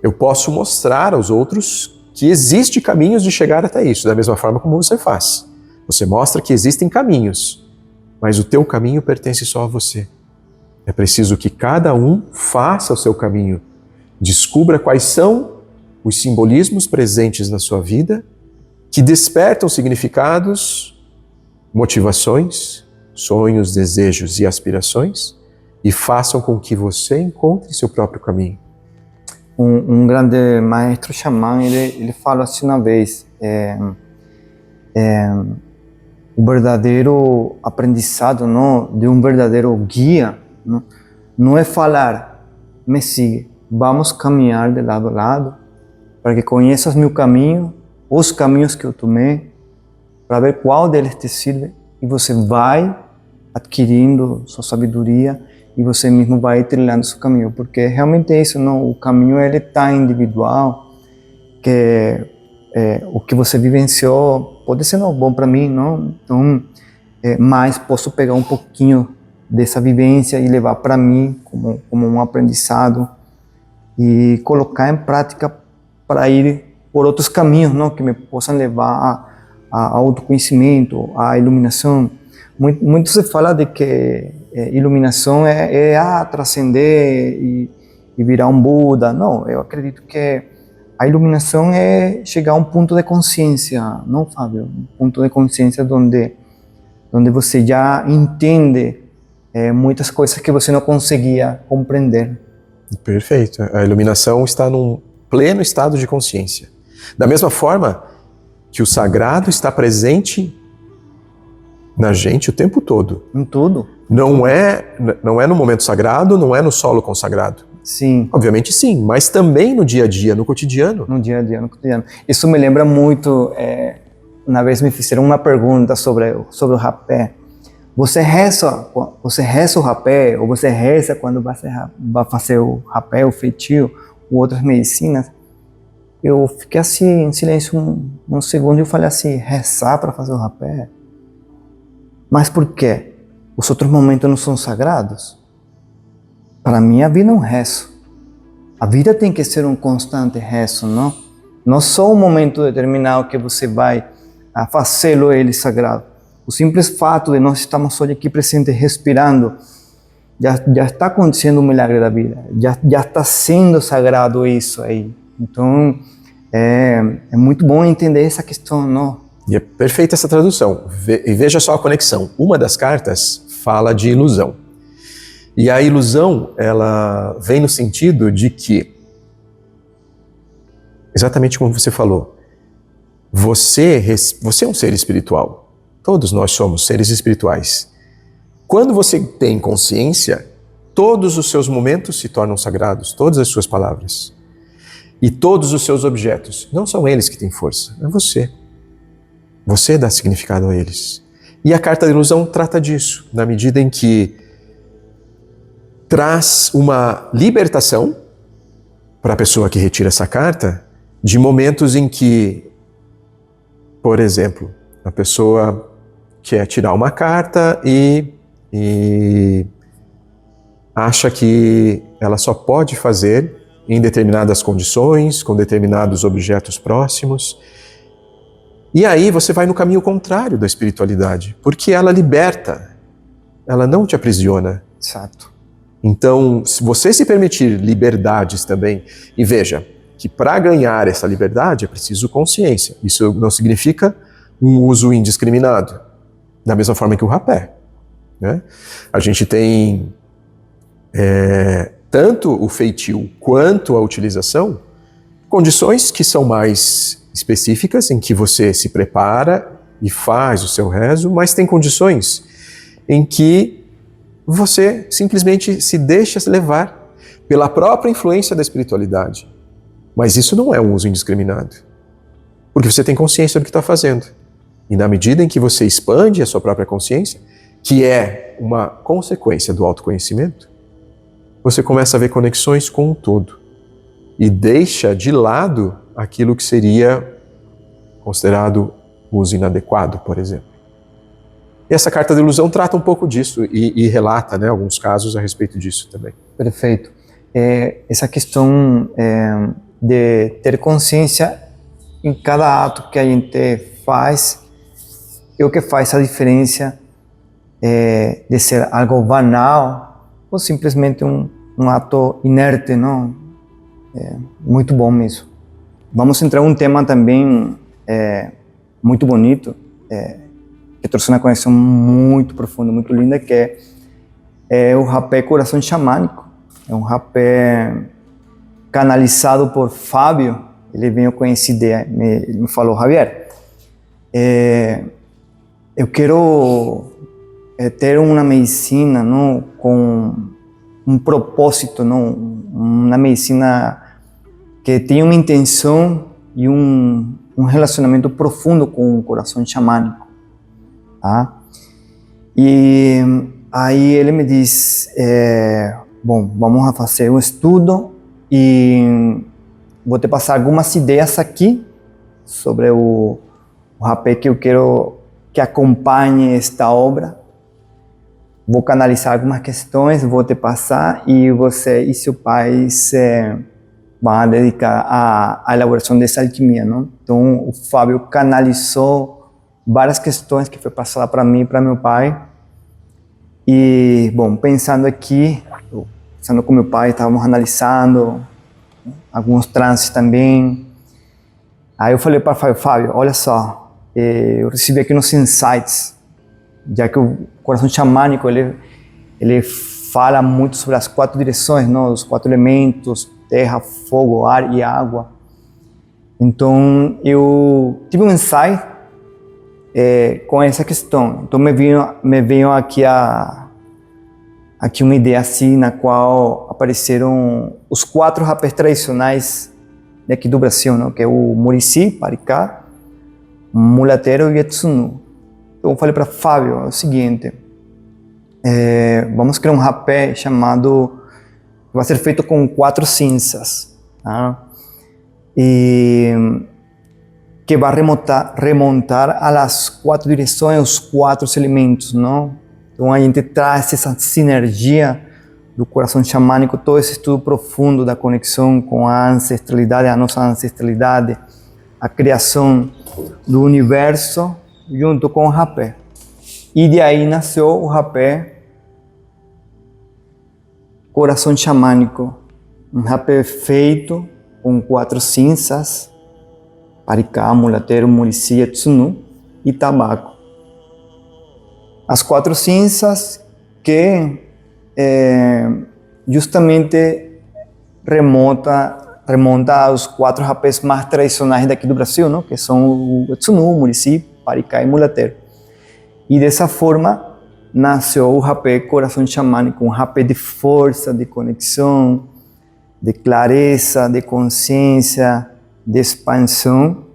eu posso mostrar aos outros que existem caminhos de chegar até isso, da mesma forma como você faz. Você mostra que existem caminhos, mas o teu caminho pertence só a você. É preciso que cada um faça o seu caminho, descubra quais são os simbolismos presentes na sua vida que despertam significados, motivações, sonhos, desejos e aspirações e façam com que você encontre seu próprio caminho. Um grande maestro xamã, ele fala assim uma vez, o verdadeiro aprendizado, não, de um verdadeiro guia, não é falar, me siga, vamos caminhar de lado a lado, para que conheças meu caminho, os caminhos que eu tomei, para ver qual deles te sirve, e você vai adquirindo sua sabedoria e você mesmo vai trilhando seu caminho, porque realmente é isso, não? O caminho ele tá individual, que o que você vivenciou pode ser não bom para mim, não? Então, mas posso pegar um pouquinho dessa vivência e levar para mim como um aprendizado e colocar em prática para ir por outros caminhos, não? Que me possam levar a autoconhecimento, a iluminação. Muito se fala de que iluminação é transcender e virar um Buda. Não, eu acredito que a iluminação é chegar a um ponto de consciência, não, Fábio? Um ponto de consciência onde você já entende muitas coisas que você não conseguia compreender. Perfeito. A iluminação está num pleno estado de consciência. Da mesma forma que o sagrado está presente na gente o tempo todo. Em tudo. Não é no momento sagrado, não é no solo consagrado. Sim. Obviamente sim, mas também no dia a dia, no cotidiano. No dia a dia, no cotidiano. Isso me lembra muito, uma vez me fizeram uma pergunta sobre o rapé. Você reza o rapé, ou você reza quando vai fazer o rapé, o feitio, ou outras medicinas? Eu fiquei assim, em silêncio um segundo e eu falei assim, rezar para fazer o rapé? Mas por quê? Os outros momentos não são sagrados? Para mim, a vida é um rezo. A vida tem que ser um constante rezo, não? Não só um momento determinado que você vai fazê-lo ele sagrado. O simples fato de nós estarmos hoje aqui presentes, respirando, já está acontecendo um milagre da vida. Já está sendo sagrado isso aí. Então, é muito bom entender essa questão, não? E é perfeita essa tradução. E veja só a conexão. Uma das cartas fala de ilusão. E a ilusão, ela vem no sentido de que, exatamente como você falou, você é um ser espiritual. Todos nós somos seres espirituais. Quando você tem consciência, todos os seus momentos se tornam sagrados, todas as suas palavras. E todos os seus objetos. Não são eles que têm força, é você. Você dá significado a eles. E a carta da ilusão trata disso, na medida em que traz uma libertação para a pessoa que retira essa carta de momentos em que, por exemplo, A pessoa quer tirar uma carta e acha que ela só pode fazer em determinadas condições, com determinados objetos próximos. E aí você vai no caminho contrário da espiritualidade, porque ela liberta, ela não te aprisiona. Exato. Então, se você se permitir liberdades também, e veja que para ganhar essa liberdade é preciso consciência. Isso não significa um uso indiscriminado, da mesma forma que o rapé, né? A gente tem tanto o feitio quanto a utilização, condições que são mais específicas, em que você se prepara e faz o seu rezo, mas tem condições em que você simplesmente se deixa levar pela própria influência da espiritualidade. Mas isso não é um uso indiscriminado, porque você tem consciência do que está fazendo. E na medida em que você expande a sua própria consciência, que é uma consequência do autoconhecimento, você começa a ver conexões com o todo e deixa de lado aquilo que seria considerado uso inadequado, por exemplo. E essa carta da ilusão trata um pouco disso e relata, né, alguns casos a respeito disso também. Perfeito. Essa questão de ter consciência em cada ato que a gente faz é o que faz a diferença de ser algo banal ou simplesmente um ato inerte, não? Muito bom mesmo. Vamos entrar em um tema também muito bonito, que trouxe uma conexão muito profunda, muito linda, que é o rapé Coração Xamânico. É um rapé canalizado por Fábio. Ele veio com essa ideia, ele me falou: Javier, eu quero ter uma medicina, não, com um propósito, não, uma medicina que tenha uma intenção e um relacionamento profundo com o coração xamânico. Tá? E aí ele me diz, bom, vamos fazer um estudo e vou te passar algumas ideias aqui sobre o rapé que eu quero que acompanhe esta obra. Vou canalizar algumas questões, vou te passar e você e seu pai vão dedicar à elaboração dessa alquimia, não? Então o Fábio canalizou várias questões que foi passada para mim e para meu pai. E, bom, pensando com meu pai, estávamos analisando alguns transes também. Aí eu falei para o Fábio, olha só, eu recebi aqui uns insights, já que o coração xamânico, ele fala muito sobre as 4 direções, não? Os 4 elementos, terra, fogo, ar e água. Então, eu tive um insight com essa questão. Então me veio aqui uma ideia assim, na qual apareceram os 4 rapés tradicionais daqui do Brasil, não? Que é o Murici, Paricá, Mulateiro e Etsunu. Então eu falei para Fábio, é o seguinte, vamos criar um rapé chamado, vai ser feito com 4 cinzas, tá? E que vai remontar às 4 direções, os 4 elementos, não? Então a gente traz essa sinergia do coração xamânico, todo esse estudo profundo da conexão com a ancestralidade, a nossa ancestralidade, a criação do universo, junto com o rapé. E de aí nasceu o rapé Coração Xamânico, um rapé feito com 4 cinzas, Paricá, Mulateiro, Murici, Etsunu e tabaco. As 4 cinzas que justamente remonta aos 4 rapés mais tradicionais daqui do Brasil, não? Que são o Etsunu, Murici, Paricá e Mulateiro. E dessa forma nasceu o rapé Coração Xamânico, um rapé de força, de conexão, de clareza, de consciência, de expansão,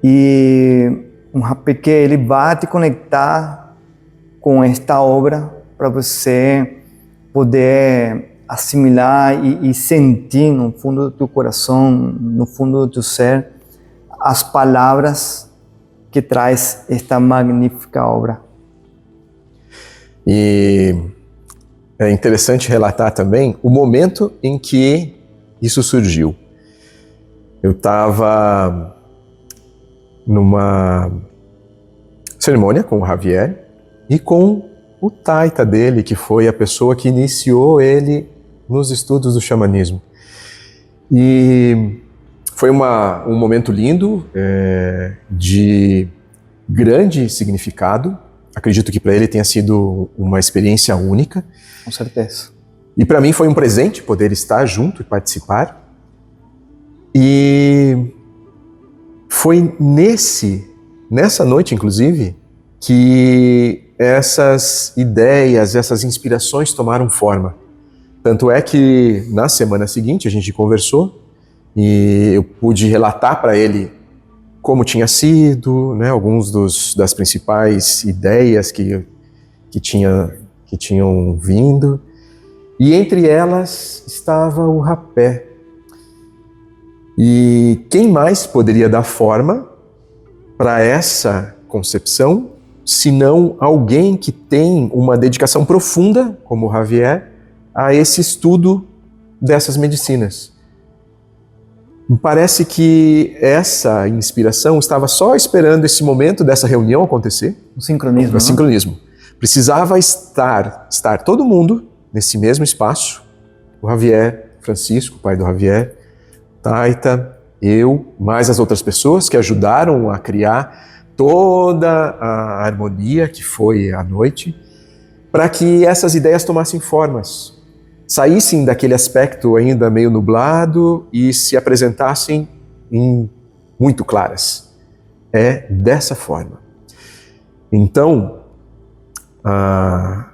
e um rapé que ele vai te conectar com esta obra para você poder assimilar e sentir no fundo do teu coração, no fundo do teu ser, as palavras que traz esta magnífica obra. E é interessante relatar também o momento em que isso surgiu. Eu estava numa cerimônia com o Javier e com o taita dele, que foi a pessoa que iniciou ele nos estudos do xamanismo. E foi um momento lindo, de grande significado. Acredito que para ele tenha sido uma experiência única. Com certeza. E para mim foi um presente poder estar junto e participar. E foi nessa noite, inclusive, que essas ideias, essas inspirações tomaram forma. Tanto é que na semana seguinte a gente conversou e eu pude relatar para ele como tinha sido, né, alguns das principais ideias que tinham vindo. E entre elas estava o rapé. E quem mais poderia dar forma para essa concepção, senão alguém que tem uma dedicação profunda, como o Javier, a esse estudo dessas medicinas. Me parece que essa inspiração estava só esperando esse momento dessa reunião acontecer. O sincronismo. O sincronismo. Precisava estar todo mundo nesse mesmo espaço. O Javier, Francisco, pai do Javier, Taita, eu, mais as outras pessoas que ajudaram a criar toda a harmonia que foi a noite, para que essas ideias tomassem formas, saíssem daquele aspecto ainda meio nublado e se apresentassem muito claras. É dessa forma. Então, aquela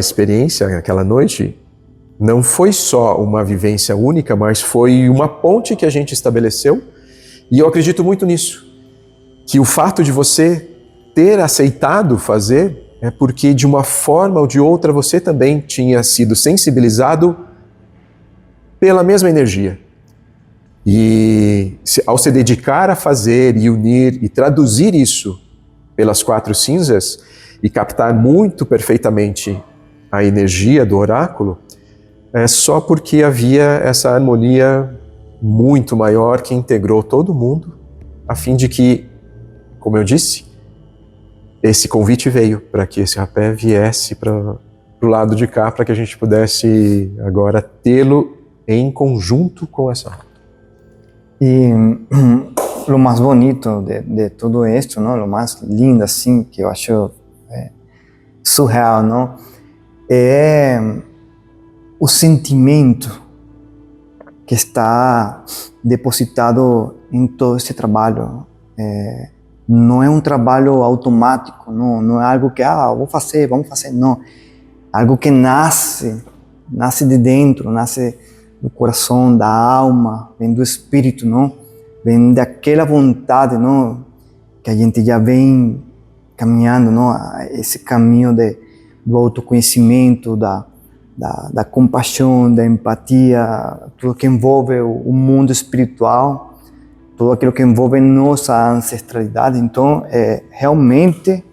experiência, aquela noite, não foi só uma vivência única, mas foi uma ponte que a gente estabeleceu, e eu acredito muito nisso, que o fato de você ter aceitado fazer é porque de uma forma ou de outra você também tinha sido sensibilizado pela mesma energia. E ao se dedicar a fazer e unir e traduzir isso pelas 4 cinzas e captar muito perfeitamente a energia do oráculo, é só porque havia essa harmonia muito maior que integrou todo mundo, a fim de que, como eu disse, esse convite veio para que esse rapé viesse para o lado de cá, para que a gente pudesse agora tê-lo em conjunto com essa obra. E o mais bonito de tudo isso, não? O mais lindo, assim, que eu acho surreal, não? É o sentimento que está depositado em todo esse trabalho. Não é um trabalho automático, não é algo que, vamos fazer, não. Algo que nasce de dentro, nasce do coração, da alma, vem do espírito, não? Vem daquela vontade, não? Que a gente já vem caminhando, não? Esse caminho do autoconhecimento, da compaixão, da empatia, tudo que envolve o mundo espiritual, tudo aquilo que envolve nossa ancestralidade. Então, realmente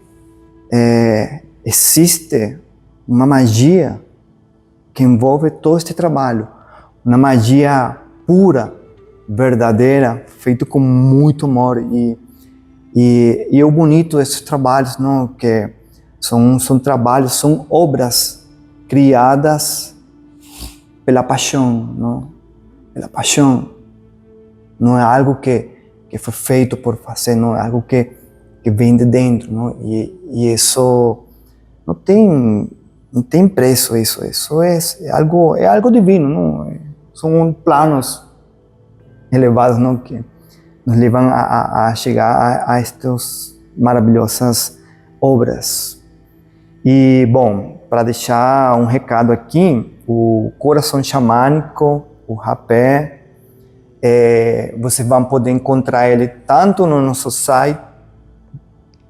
existe uma magia que envolve todo este trabalho, uma magia pura, verdadeira, feita com muito amor. E o bonito desses trabalhos, não, que são trabalhos, são obras criadas pela paixão, não? Pela paixão. Não é algo que foi feito por fazer, não é algo que vem de dentro, não? E isso não tem preço, isso é algo divino, não? São planos elevados, não? Que nos levam a chegar a estas maravilhosas obras. E, bom, para deixar um recado aqui, o coração xamânico, o rapé, vocês vão poder encontrar ele tanto no nosso site,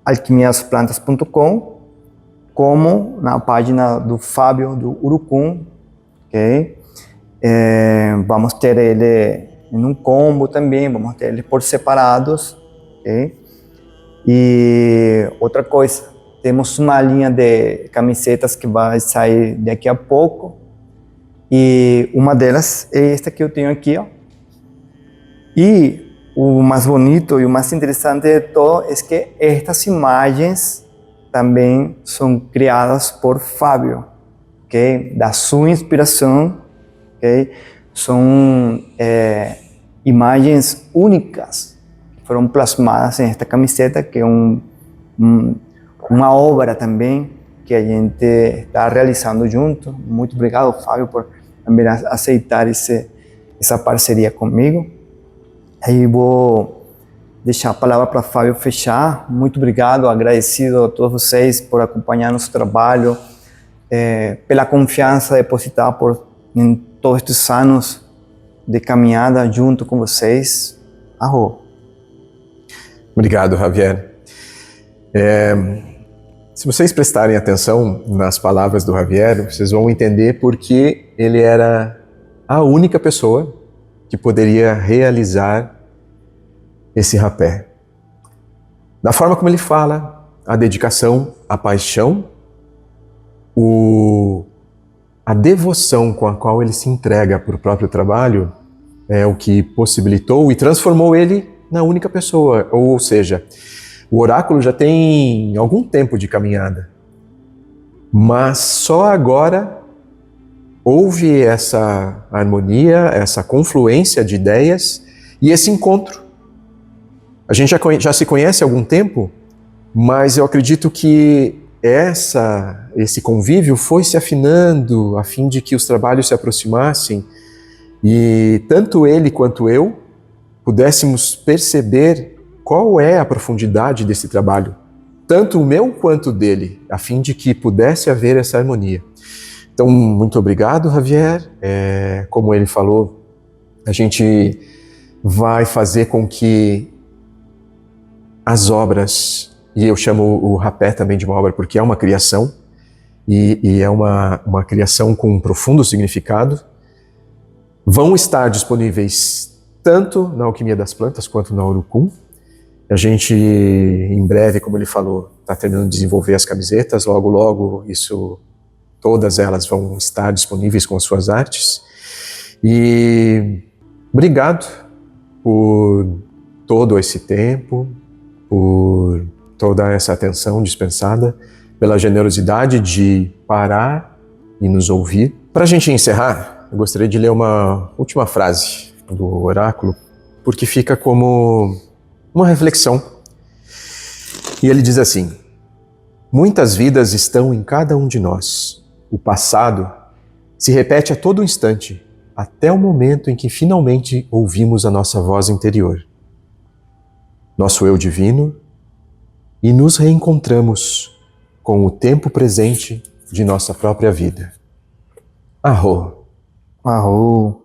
alquimiasplantas.com, como na página do Fábio do Urucum, ok? Vamos ter ele em um combo também, vamos ter ele por separados, ok? E outra coisa, temos uma linha de camisetas que vai sair daqui a pouco. E uma delas é esta que eu tenho aqui, ó. E o mais bonito e o mais interessante de todo é que estas imagens também são criadas por Fábio, ok? Da sua inspiração, ok? São imagens únicas que foram plasmadas em esta camiseta, que é uma obra também que a gente está realizando junto. Muito obrigado, Fábio, por também aceitar essa parceria comigo. Aí vou deixar a palavra para Fábio fechar. Muito obrigado, agradecido a todos vocês por acompanhar nosso trabalho, pela confiança depositada em todos estes anos de caminhada junto com vocês. Arro. Obrigado, Javier. Se vocês prestarem atenção nas palavras do Javier, vocês vão entender porque ele era a única pessoa que poderia realizar esse rapé. Da forma como ele fala, a dedicação, a paixão, a devoção com a qual ele se entrega para o próprio trabalho é o que possibilitou e transformou ele na única pessoa. Ou seja, o oráculo já tem algum tempo de caminhada, mas só agora houve essa harmonia, essa confluência de ideias e esse encontro. A gente já se conhece há algum tempo, mas eu acredito que esse convívio foi se afinando a fim de que os trabalhos se aproximassem e tanto ele quanto eu pudéssemos perceber qual é a profundidade desse trabalho, tanto o meu quanto o dele, a fim de que pudesse haver essa harmonia. Então, muito obrigado, Javier. Como ele falou, a gente vai fazer com que as obras, e eu chamo o rapé também de uma obra porque é uma criação, e é uma criação com um profundo significado, vão estar disponíveis tanto na Alquimia das Plantas quanto na Urucum. A gente, em breve, como ele falou, está terminando de desenvolver as camisetas, logo, logo, todas elas vão estar disponíveis com as suas artes. E obrigado por todo esse tempo, por toda essa atenção dispensada, pela generosidade de parar e nos ouvir. Para a gente encerrar, eu gostaria de ler uma última frase do oráculo, porque fica como uma reflexão. E ele diz assim: muitas vidas estão em cada um de nós. O passado se repete a todo instante, até o momento em que finalmente ouvimos a nossa voz interior, nosso eu divino, e nos reencontramos com o tempo presente de nossa própria vida. Arro. Arro.